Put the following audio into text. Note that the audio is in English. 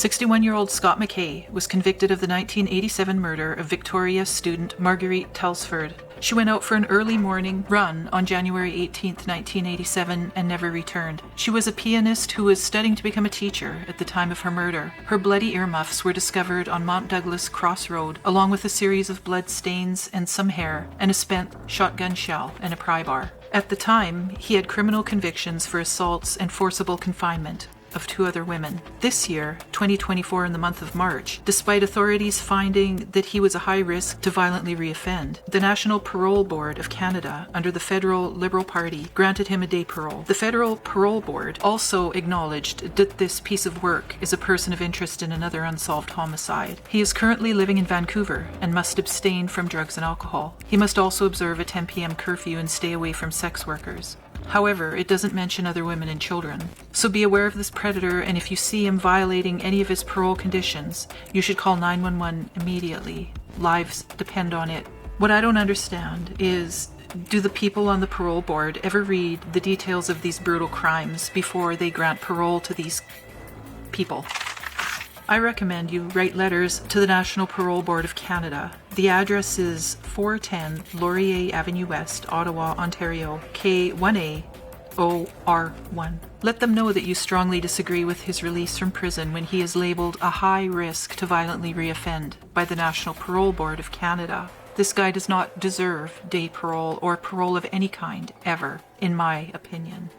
61-year-old Scott Mackay was convicted of the 1987 murder of Victoria student Marguerite Telsford. She went out for an early morning run on January 18, 1987 and never returned. She was a pianist who was studying to become a teacher at the time of her murder. Her bloody earmuffs were discovered on Mount Douglas Crossroad, along with a series of blood stains and some hair, and a spent shotgun shell and a pry bar. At the time, he had criminal convictions for assaults and forcible confinement of 2 other women. This year, 2024, in the month of March, despite authorities finding that he was a high risk to violently reoffend, the National Parole Board of Canada, under the Federal Liberal Party, granted him a day parole. The Federal Parole Board also acknowledged that this piece of work is a person of interest in another unsolved homicide. He is currently living in Vancouver and must abstain from drugs and alcohol. He must also observe a 10 p.m. curfew and stay away from sex workers. However, it doesn't mention other women and children. So be aware of this predator, and if you see him violating any of his parole conditions, you should call 911 immediately. Lives depend on it. What I don't understand is, do the people on the parole board ever read the details of these brutal crimes before they grant parole to these people? I recommend you write letters to the National Parole Board of Canada. The address is 410 Laurier Avenue West, Ottawa, Ontario, K1A0R1. Let them know that you strongly disagree with his release from prison when he is labelled a high risk to violently reoffend by the National Parole Board of Canada. This guy does not deserve day parole or parole of any kind, ever, in my opinion.